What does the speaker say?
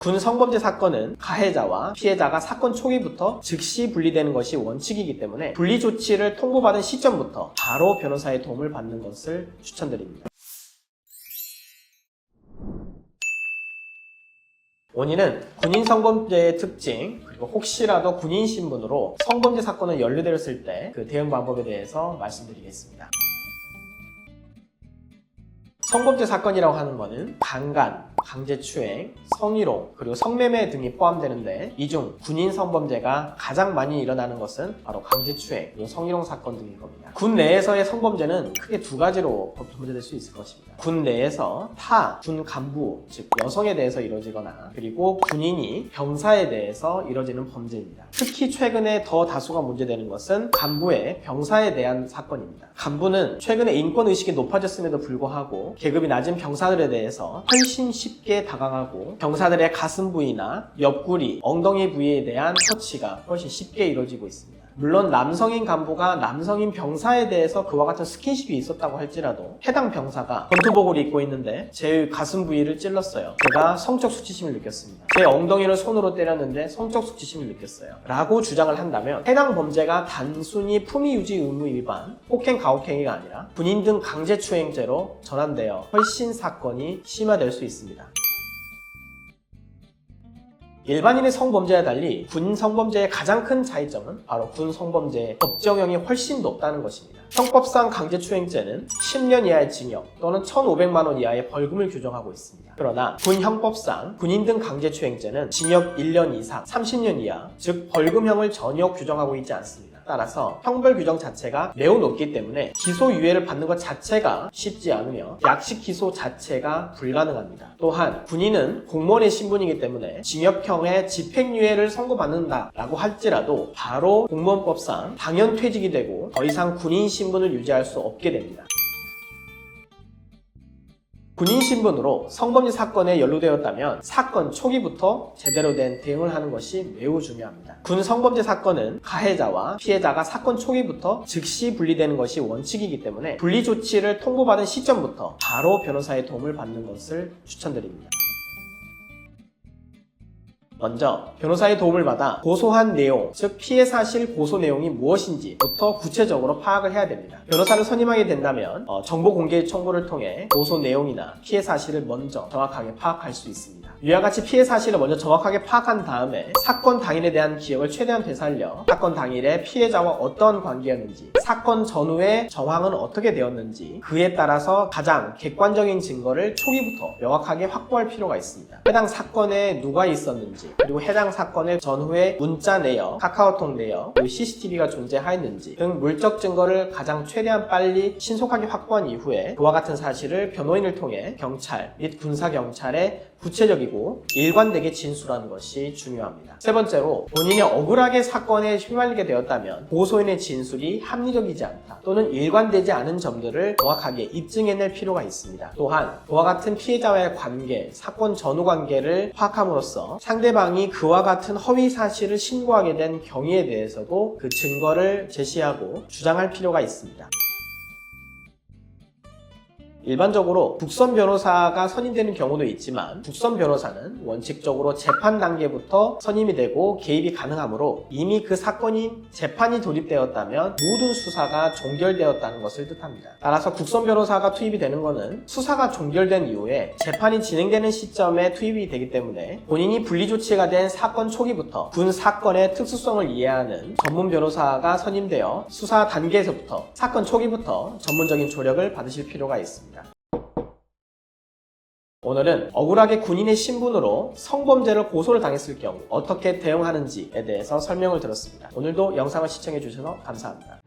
군 성범죄 사건은 가해자와 피해자가 사건 초기부터 즉시 분리되는 것이 원칙이기 때문에 분리 조치를 통보받은 시점부터 바로 변호사의 도움을 받는 것을 추천드립니다. 원인은 군인 성범죄의 특징, 그리고 혹시라도 군인 신분으로 성범죄 사건을 연루되었을 때 그 대응 방법에 대해서 말씀드리겠습니다. 성범죄 사건이라고 하는 것은 강간, 강제추행, 성희롱, 그리고 성매매 등이 포함되는데 이 중 군인 성범죄가 가장 많이 일어나는 것은 바로 강제추행, 그리고 성희롱 사건 등일 겁니다. 군 내에서의 성범죄는 크게 두 가지로 범죄될 수 있을 것입니다. 군 내에서 군 간부, 즉 여성에 대해서 이루어지거나 그리고 군인이 병사에 대해서 이루어지는 범죄입니다. 특히 최근에 더 다수가 문제되는 것은 간부의 병사에 대한 사건입니다. 간부는 최근에 인권의식이 높아졌음에도 불구하고 계급이 낮은 병사들에 대해서 훨씬 쉽게 다가가고 병사들의 가슴 부위나 옆구리, 엉덩이 부위에 대한 터치가 훨씬 쉽게 이루어지고 있습니다. 물론 남성인 간부가 남성인 병사에 대해서 그와 같은 스킨십이 있었다고 할지라도 해당 병사가 권투복을 입고 있는데 제 가슴 부위를 찔렀어요. 제가 성적 수치심을 느꼈습니다. 제 엉덩이를 손으로 때렸는데 성적 수치심을 느꼈어요. 라고 주장을 한다면 해당 범죄가 단순히 품위유지 의무 위반, 폭행 가혹행위가 아니라 군인 등 강제추행죄로 전환되어 훨씬 사건이 심화될 수 있습니다. 일반인의 성범죄와 달리 군 성범죄의 가장 큰 차이점은 바로 군 성범죄의 법정형이 훨씬 높다는 것입니다. 형법상 강제추행죄는 10년 이하의 징역 또는 1,500만 원 이하의 벌금을 규정하고 있습니다. 그러나 군 형법상 군인 등 강제추행죄는 징역 1년 이상 30년 이하, 즉 벌금형을 전혀 규정하고 있지 않습니다. 따라서 형벌 규정 자체가 매우 높기 때문에 기소유예를 받는 것 자체가 쉽지 않으며 약식 기소 자체가 불가능합니다. 또한 군인은 공무원의 신분이기 때문에 징역형의 집행유예를 선고받는다라고 할지라도 바로 공무원법상 당연퇴직이 되고 더 이상 군인 신분을 유지할 수 없게 됩니다. 군인 신분으로 성범죄 사건에 연루되었다면 사건 초기부터 제대로 된 대응을 하는 것이 매우 중요합니다. 군 성범죄 사건은 가해자와 피해자가 사건 초기부터 즉시 분리되는 것이 원칙이기 때문에 분리 조치를 통보받은 시점부터 바로 변호사의 도움을 받는 것을 추천드립니다. 먼저 변호사의 도움을 받아 고소한 내용, 즉 피해 사실 고소 내용이 무엇인지부터 구체적으로 파악을 해야 됩니다. 변호사를 선임하게 된다면 정보 공개 청구를 통해 고소 내용이나 피해 사실을 먼저 정확하게 파악할 수 있습니다. 이와 같이 피해 사실을 먼저 정확하게 파악한 다음에 사건 당일에 대한 기억을 최대한 되살려 사건 당일에 피해자와 어떤 관계였는지, 사건 전후의 정황은 어떻게 되었는지 그에 따라서 가장 객관적인 증거를 초기부터 명확하게 확보할 필요가 있습니다. 해당 사건에 누가 있었는지, 그리고 해당 사건의 전후에 문자 내역, 카카오톡 내역, 그리고 CCTV가 존재하였는지 등 물적 증거를 가장 최대한 빨리 신속하게 확보한 이후에 그와 같은 사실을 변호인을 통해 경찰 및 군사경찰에 구체적이고 일관되게 진술하는 것이 중요합니다. 세 번째로 본인이 억울하게 사건에 휘말리게 되었다면 고소인의 진술이 합리적이지 않다 또는 일관되지 않은 점들을 정확하게 입증해낼 필요가 있습니다. 또한 그와 같은 피해자와의 관계, 사건 전후 관계를 파악함으로써 상대방이 그와 같은 허위 사실을 신고하게 된 경위에 대해서도 그 증거를 제시하고 주장할 필요가 있습니다. 일반적으로 국선 변호사가 선임되는 경우도 있지만 국선 변호사는 원칙적으로 재판 단계부터 선임이 되고 개입이 가능하므로 이미 그 사건인 재판이 돌입되었다면 모든 수사가 종결되었다는 것을 뜻합니다. 따라서 국선 변호사가 투입이 되는 것은 수사가 종결된 이후에 재판이 진행되는 시점에 투입이 되기 때문에 본인이 분리 조치가 된 사건 초기부터 군 사건의 특수성을 이해하는 전문 변호사가 선임되어 수사 단계에서부터 사건 초기부터 전문적인 조력을 받으실 필요가 있습니다. 오늘은 억울하게 군인의 신분으로 성범죄를 고소를 당했을 경우 어떻게 대응하는지에 대해서 설명을 드렸습니다. 오늘도 영상을 시청해 주셔서 감사합니다.